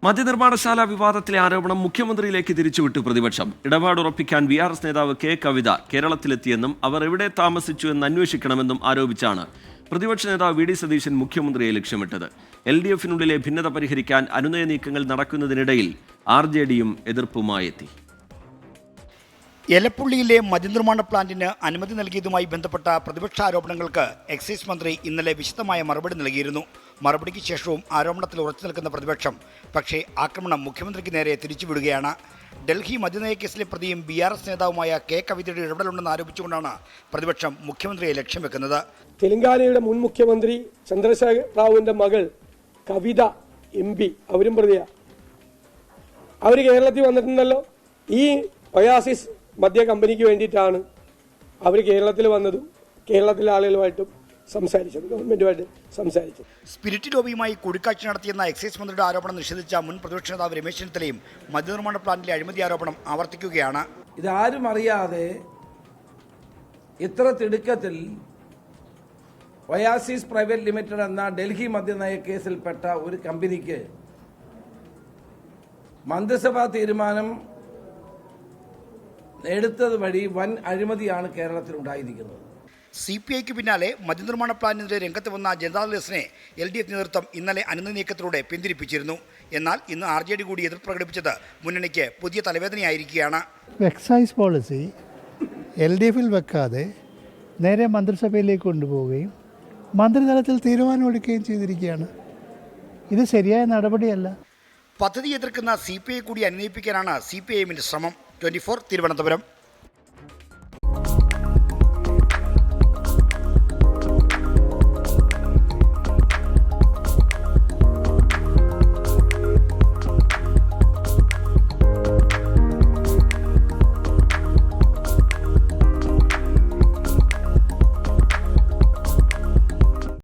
മദ്യനിർമ്മാണശാല വിവാദത്തിലെ ആരോപണം മുഖ്യമന്ത്രിയിലേക്ക് തിരിച്ചുവിട്ടു പ്രതിപക്ഷം. ഇടപാടുറപ്പിക്കാൻ VRS നേതാവ് കെ കവിത കേരളത്തിലെത്തിയെന്നും അവർ എവിടെ താമസിച്ചു എന്ന് അന്വേഷിക്കണമെന്നും ആരോപിച്ചാണ് പ്രതിപക്ഷ നേതാവ് VD സതീശൻ മുഖ്യമന്ത്രിയെ ലക്ഷ്യമിട്ടത്. LDF-നുള്ളിലെ ഭിന്നത പരിഹരിക്കാൻ അനുനയ നീക്കങ്ങൾ നടക്കുന്നതിനിടയിൽ RJDയും എതിർപ്പുമായെത്തി. എലപ്പുള്ളിയിലെ മദ്യനിർമ്മാണ പ്ലാന്റിന് അനുമതി നൽകിയതുമായി ബന്ധപ്പെട്ട പ്രതിപക്ഷ ആരോപണങ്ങൾക്ക് എക്സൈസ് മന്ത്രി ഇന്നലെ വിശദമായ മറുപടി നൽകിയിരുന്നു. മറുപടിക്ക് ശേഷവും ആരോപണത്തിൽ ഉറച്ചു നിൽക്കുന്ന പ്രതിപക്ഷം പക്ഷേ ആക്രമണം മുഖ്യമന്ത്രിക്ക് നേരെ തിരിച്ചുവിടുകയാണ്. ഡൽഹി മദ്യനയ കേസിലെ പ്രതിയും VRS നേതാവുമായ കെ കവിതയുടെ ഇടപെടലുണ്ടെന്ന് ആരോപിച്ചുകൊണ്ടാണ് പ്രതിപക്ഷം മുഖ്യമന്ത്രിയെ ലക്ഷ്യം വെക്കുന്നത്. തെലങ്കാനയുടെ മുൻ മുഖ്യമന്ത്രി ചന്ദ്രശേഖർ റാവുവിന്റെ മകൾ കവിത MP അവരും പ്രതിയാ. അവർ കേരളത്തിൽ വന്നിട്ടുണ്ടല്ലോ. ഈ ഒയാസിസ് മദ്യ കമ്പനിക്ക് വേണ്ടിയിട്ടാണ് അവർ കേരളത്തിൽ വന്നതും കേരളത്തിലെ ആളുകളുമായിട്ടും സംസാരിച്ചത്, ഗവൺമെന്റുമായിട്ട് സംസാരിച്ചത്. സ്പിരിറ്റ് ലോബിയുമായി കൂടിക്കാഴ്ച നടത്തിയെന്ന എക്സൈസ് മന്ത്രിയുടെ ആരോപണം നിഷേധിച്ച മുൻ പ്രതിപക്ഷ നേതാവ് രമേശ് ചെന്നിത്തലയും മദ്യനിർമ്മാണ പ്ലാന്റിലെ അഴിമതി ആരോപണം ആവർത്തിക്കുകയാണ്. ഇതാരും അറിയാതെ ഇത്ര തിടുക്കത്തിൽ ഒയാസിസ് പ്രൈവറ്റ് ലിമിറ്റഡ് എന്ന ഡൽഹി മദ്യനയ കേസിൽപ്പെട്ട ഒരു കമ്പനിക്ക് മന്ത്രിസഭാ തീരുമാനം എടുത്തത് വഴി വൻ അഴിമതിയാണ് കേരളത്തിൽ ഉണ്ടായിരിക്കുന്നത്. CPIക്ക് പിന്നാലെ മദ്യനിർമ്മാണ പ്ലാന്റിനെതിരെ രംഗത്ത് വന്ന ജനതാദൾ എസിനെ LDF നേതൃത്വം ഇന്നലെ അനുനയ നീക്കത്തിലൂടെ പിന്തിരിപ്പിച്ചിരുന്നു. എന്നാൽ ഇന്ന് RJD കൂടി എതിർപ്പ് പ്രകടിപ്പിച്ചത് മുന്നണിക്ക് പുതിയ തലവേദനയായിരിക്കുകയാണ്. എക്സൈസ് പോളിസി LDFിൽ വെക്കാതെ നേരെ മന്ത്രിസഭയിലേക്ക് കൊണ്ടുപോവുകയും മന്ത്രിതലത്തിൽ തീരുമാനമെടുക്കുകയും ചെയ്തിരിക്കുകയാണ്. ഇത് ശരിയായ നടപടിയല്ല. പദ്ധതി എതിർക്കുന്ന CPI കൂടി അനുനയിപ്പിക്കാനാണ് CPIഎമ്മിന്റെ ശ്രമം. 24 തിരുവനന്തപുരം.